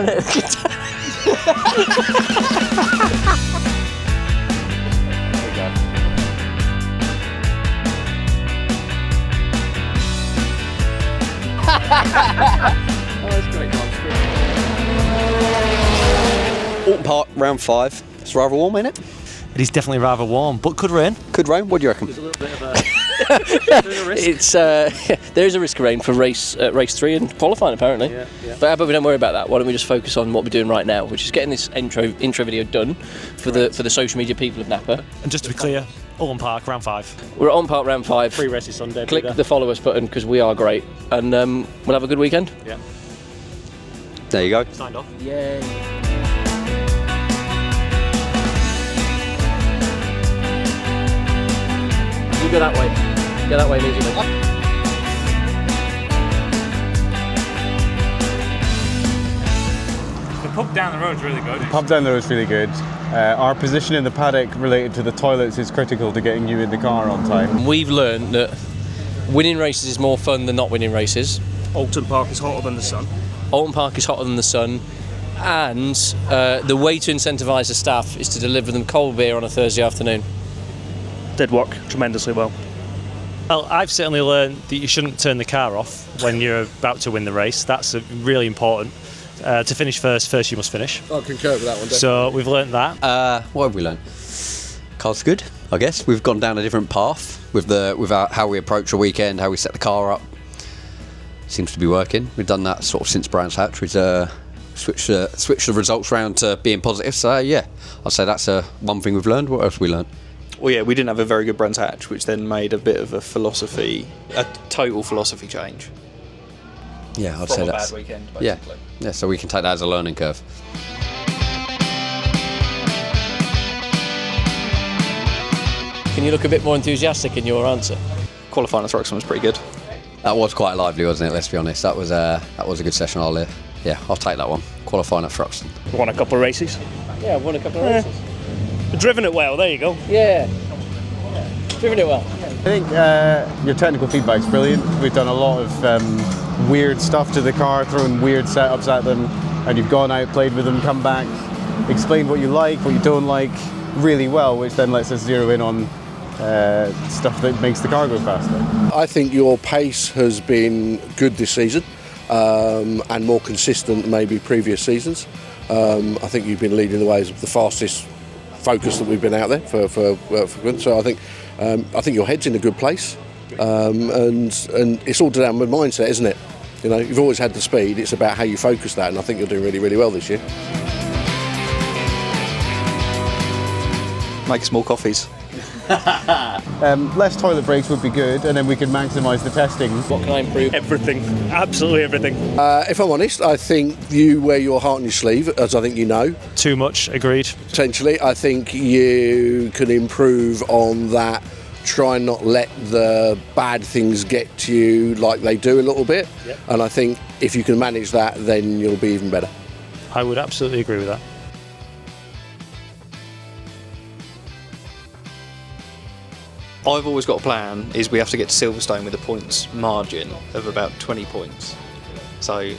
That's great. Oulton Park, round 5. It's rather warm, ain't it? It is definitely rather warm, but could rain. Could rain. What do you reckon? There's a little bit of a risk. It's there is a risk of rain for race 3 and qualifying apparently. Yeah. But we don't worry about that. Why don't we just focus on what we're doing right now, which is getting this intro video done for the social media people of NAPA. And just to be clear, Oulton Park, round 5. We're at Oulton Park, round 5. 3 races Sunday. Click the follow us button because we are great, and we'll have a good weekend. Yeah. There you go. Signed off. Yay. You go that way. Go that way immediately. The pub down the road is really good. The pub down the road is really good. Our position in the paddock related to the toilets is critical to getting you in the car on time. We've learned that winning races is more fun than not winning races. Oulton Park is hotter than the sun. Oulton Park is hotter than the sun, and the way to incentivise the staff is to deliver them cold beer on a Thursday afternoon. Did work tremendously well. Well, I've certainly learned that you shouldn't turn the car off when you're about to win the race. That's really important. To finish first you must finish. I concur with that one. Definitely. So we've learned that. What have we learned? Car's good, I guess. We've gone down a different path with how we approach a weekend, how we set the car up. Seems to be working. We've done that sort of since Brands Hatch. We've switched the results around to being positive. So yeah, I'd say that's one thing we've learned. What else have we learned? Well, yeah, we didn't have a very good Brands Hatch, which then made a bit of a total philosophy change. Yeah, I'd From say a that's bad weekend, basically. Yeah. So we can take that as a learning curve. Can you look a bit more enthusiastic in your answer? Qualifying at Thruxton was pretty good. That was quite lively, wasn't it? Let's be honest. That was a good session. I'll take that one. Qualifying at Thruxton. Won a couple of races. Yeah, I've won a couple of races. Driven it well, there you go. Yeah. Driven it well. I think your technical feedback's brilliant. We've done a lot of weird stuff to the car, thrown weird setups at them, and you've gone out, played with them, come back, explained what you like, what you don't like really well, which then lets us zero in on stuff that makes the car go faster. I think your pace has been good this season and more consistent than maybe previous seasons. I think you've been leading the way as the fastest focus that we've been out there for good. So I think your head's in a good place, and it's all down with mindset, isn't it? You know, you've always had the speed. It's about how you focus that, and I think you're doing really, really well this year. Make small coffees. Less toilet breaks would be good, and then we can maximise the testing. What can I improve? Everything, absolutely everything. If I'm honest, I think you wear your heart on your sleeve, as I think you know. Too much, agreed. Potentially, I think you can improve on that. Try and not let the bad things get to you like they do a little bit. Yep. And I think if you can manage that, then you'll be even better. I would absolutely agree with that. I've always got a plan, is we have to get to Silverstone with a points margin of about 20 points. So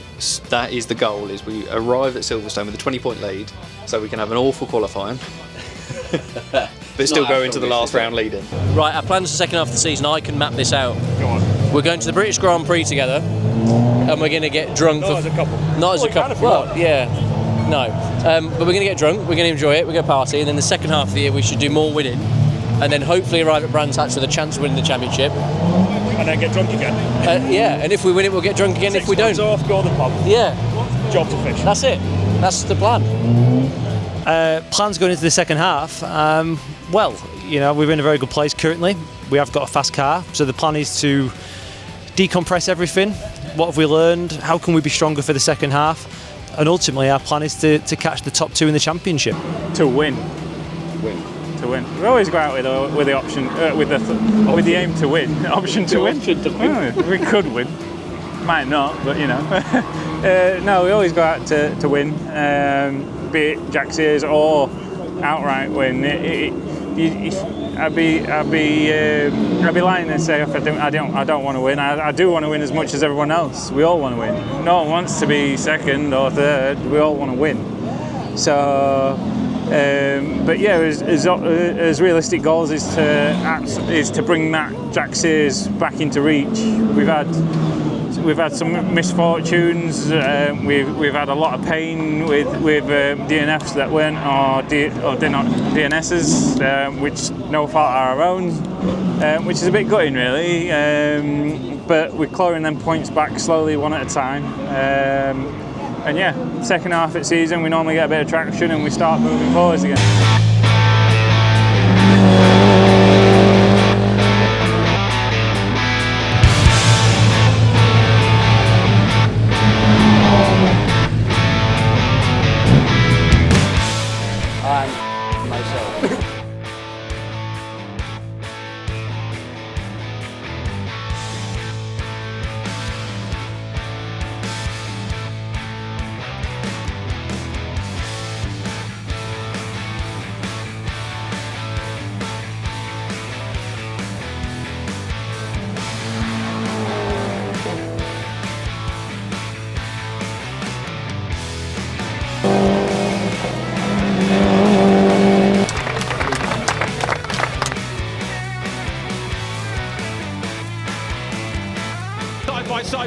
that is the goal, is we arrive at Silverstone with a 20-point lead, so we can have an awful qualifying, but still go into the last round leading. Right, our plans for the second half of the season, I can map this out. Go on. We're going to the British Grand Prix together, and we're going to get drunk. Not as a couple. Not as a couple. Well, yeah. No. But we're going to get drunk, we're going to enjoy it, we're going to party, and then the second half of the year we should do more winning, and then hopefully arrive at Brands Hatch with a chance of winning the championship. And then get drunk again. Yeah, and if we win it, we'll get drunk again. If we don't, off, go to the pub. Yeah. Job to fish. That's it. That's the plan. Plans going into the second half. Well, you know, we're in a very good place currently. We have got a fast car, so the plan is to decompress everything. What have we learned? How can we be stronger for the second half? And ultimately, our plan is to catch the top 2 in the championship. To win. To win. We always go out with the option, with the aim to win. Option to win. We could win. Might not, but you know. No, we always go out to win, be it Jack Sears or outright win. I'd be lying and say I don't want to win. I do want to win as much as everyone else. We all want to win. No one wants to be second or third. We all want to win. So, but yeah, as realistic goals is to bring that Jack Sears back into reach. We've had some misfortunes. We've had a lot of pain with DNFs that weren't or DNSs, which no fault of our own, which is a bit gutting really. But we're clawing them points back slowly, one at a time. And yeah, second half of the season we normally get a bit of traction and we start moving forwards again.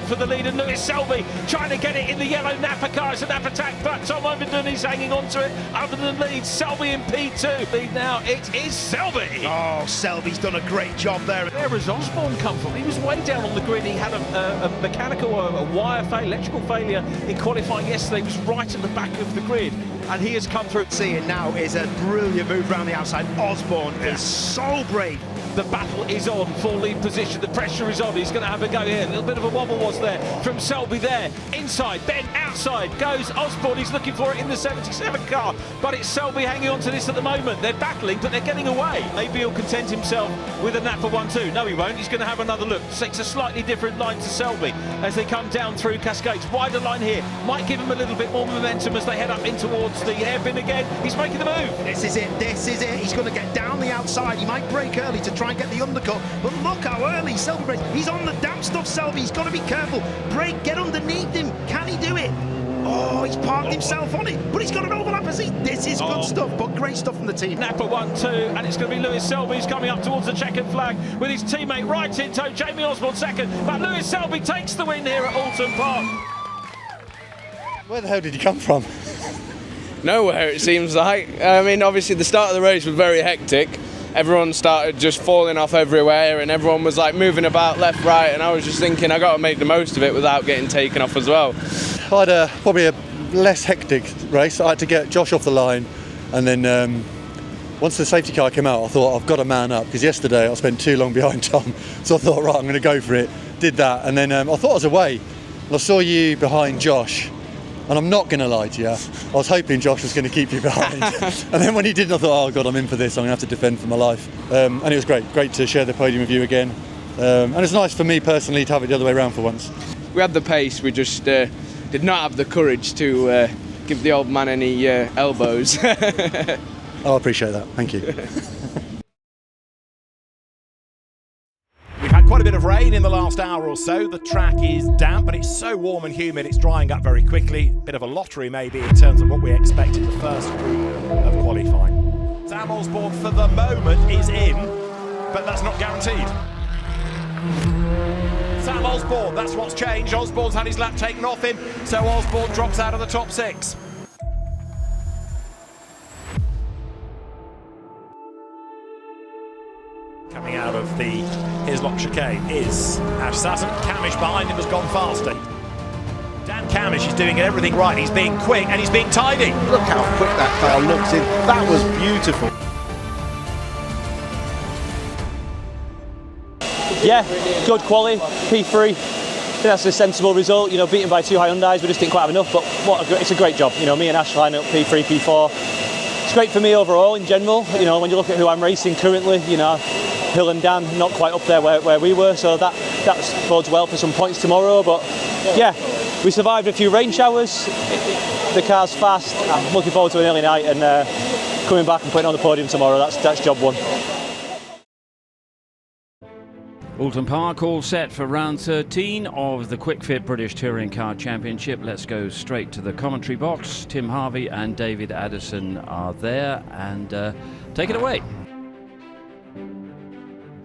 For the lead, and Lewis Selby trying to get it in the yellow Napa car. It's a Napa attack, but Tom Overton is hanging on to it. Overton leads, Selby in P2. Lead now, it is Selby. Oh, Selby's done a great job there. Where has Osborne come from? He was way down on the grid. He had a mechanical or a wire failure, electrical failure in qualifying yesterday. He was right at the back of the grid, and he has come through. Seeing now is a brilliant move around the outside. Osborne is so brave. The battle is on for lead position. The pressure is on. He's going to have a go here. A little bit of a wobble was there from Selby there. Inside, then outside goes Osborne. He's looking for it in the 77 car, but it's Selby hanging on to this at the moment. They're battling, but they're getting away. Maybe he'll content himself with a Napa 1-2. No, he won't. He's going to have another look. Takes a slightly different line to Selby as they come down through Cascades. Wider line here. Might give him a little bit more momentum as they head up in towards the hairpin again. He's making the move. This is it. This is it. He's going to get down the outside. He might break early to try and get the undercut, but look how early Selby breaks. He's on the damp stuff, Selby. He's got to be careful. Break, get underneath him. Can he do it? Oh, he's parked himself on it, but he's got an overlap as he. This is good stuff, but great stuff from the team. Napa 1-2, and it's going to be Lewis Selby who's coming up towards the checkered flag with his teammate right in tow, Jamie Osborne second, but Lewis Selby takes the win here at Oulton Park. Where the hell did you come from? Nowhere, it seems like. I mean, obviously the start of the race was very hectic. Everyone started just falling off everywhere and everyone was like moving about left, right, and I was just thinking I got to make the most of it without getting taken off as well. I had probably a less hectic race. I had to get Josh off the line, and then once the safety car came out I thought I've got to man up, because yesterday I spent too long behind Tom, so I thought right, I'm going to go for it. Did that, and then I thought I was away and I saw you behind Josh. And I'm not going to lie to you, I was hoping Josh was going to keep you behind. And then when he didn't, I thought, oh God, I'm in for this, I'm going to have to defend for my life. And it was great to share the podium with you again. And it's nice for me personally to have it the other way around for once. We had the pace, we just did not have the courage to give the old man any elbows. Oh, I appreciate that, thank you. We've had quite a bit of rain in the last hour or so. The track is damp, but it's so warm and humid, it's drying up very quickly. Bit of a lottery maybe in terms of what we expect in the first group of qualifying. Sam Osborne for the moment is in, but that's not guaranteed. Sam Osborne, that's what's changed. Osborne's had his lap taken off him, so Osborne drops out of the top 6. Coming out of the Hislop chicane is Ash Sutton. Cammish behind him has gone faster. Dan Cammish is doing everything right. He's being quick and he's being tidy. Look how quick that car looks in. That was beautiful. Yeah, good quality, P3. I think that's a sensible result. You know, beaten by 2 Hyundais, we just didn't quite have enough. But it's a great job. You know, me and Ash line up P3, P4. It's great for me overall in general. You know, when you look at who I'm racing currently, you know, Hill and Dan not quite up there where we were, so that bodes well for some points tomorrow. But yeah, we survived a few rain showers. The car's fast. I'm looking forward to an early night, and coming back and putting on the podium tomorrow. That's job one. Oulton Park all set for round 13 of the Quick Fit British Touring Car Championship. Let's go straight to the commentary box. Tim Harvey and David Addison are there, and take it away.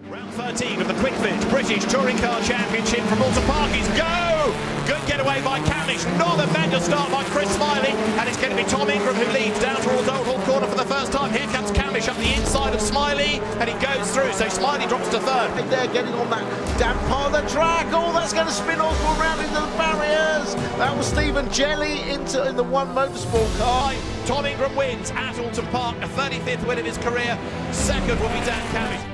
Round 13 of the Quick Fit British Touring Car Championship from Oulton Park is go! Good getaway by Cammish, not a mega start by Chris Smiley, and it's going to be Tom Ingram who leads down towards Oulton Corner for the first time. Here comes Cammish up the inside of Smiley, and he goes through, so Smiley drops to third. They're getting on that damp part of the track. Oh, that's going to spin Osborne round into the barriers. That was Stephen Jelly in the One Motorsport car. Tom Ingram wins at Oulton Park, a 35th win of his career. Second will be Dan Cammish.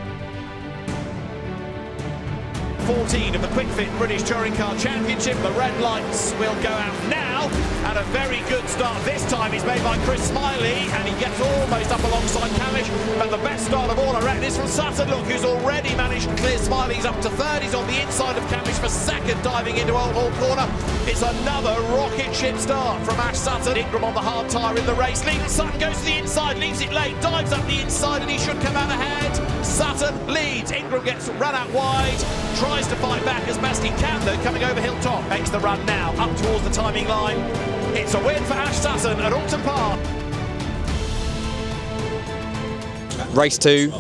14 of the Quick Fit British Touring Car Championship. The red lights will go out now, and a very good start this time is made by Chris Smiley, and he gets almost up alongside Cammish, but the best start of all I reckon is from Sutton, look, who's already managed to clear Smiley. He's up to third, he's on the inside of Cammish for second, diving into Old Hall Corner. It's another rocket ship start from Ash Sutton. Ingram on the hard tyre in the race, leads. Sutton goes to the inside, leaves it late, dives up the inside, and he should come out ahead. Sutton leads, Ingram gets run out wide, tries to fight back as best he can though, coming over hilltop, makes the run now up towards the timing line. It's a win for Ash Sutton at Oulton Park. Race 2,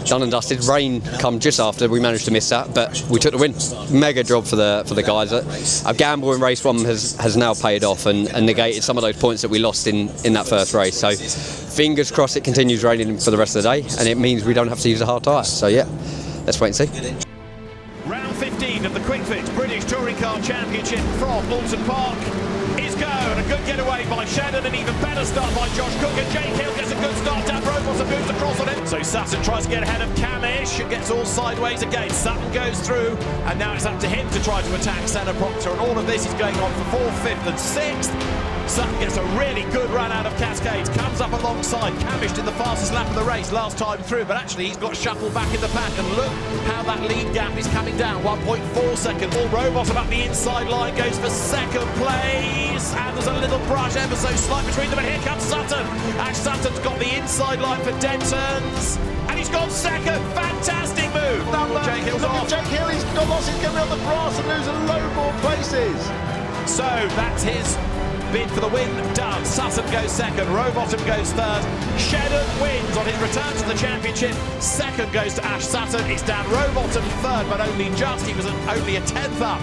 done and dusted. Rain come just after, we managed to miss that, but we took the win. Mega job for the guys. Our gamble in race 1 has now paid off and negated some of those points that we lost in that first race. So fingers crossed it continues raining for the rest of the day, and it means we don't have to use a hard tyre. So yeah, let's wait and see. Round 15 of the Quick Fit British Touring Car Championship from Oulton Park is go, and a good getaway by Shedden, an even better start by Josh Cook, and Jake Hill gets a good start. Dan Rowbottom moves across on him. So Sutton tries to get ahead of Cammish, and gets all sideways again. Sutton goes through, and now it's up to him to try to attack Senna Proctor, and all of this is going on for 4th, 5th and 6th. Sutton gets a really good run out of Cascades, comes up alongside. Cammish did the fastest lap of the race last time through, but actually he's got shuffled back in the pack, and look how that lead gap is coming down, 1.4 seconds. All Rowbottom up the inside line goes for second place, and there's a little brush ever so slight between them, and here comes Sutton. Ash Sutton's got the inside line for Denton's, and he's gone second. Fantastic move. Jake Hill's off. Jake Hill, he's got lost, he's going to be on the brass and lose a load more places. So that's his bid for the win done. Sutton goes second, Rowbottom goes third. Shedden wins on his return to the championship. Second goes to Ash Sutton. It's Dan Rowbottom third, but only just. He was only a 10th up.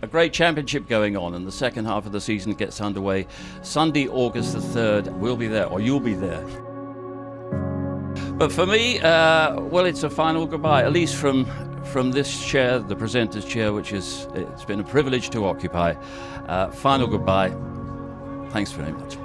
A great championship going on, and the second half of the season gets underway. Sunday, August the 3rd, we'll be there, or you'll be there. But for me, well, it's a final goodbye, at least from this chair, the presenter's chair, which it's been a privilege to occupy. Final goodbye. Thanks very much.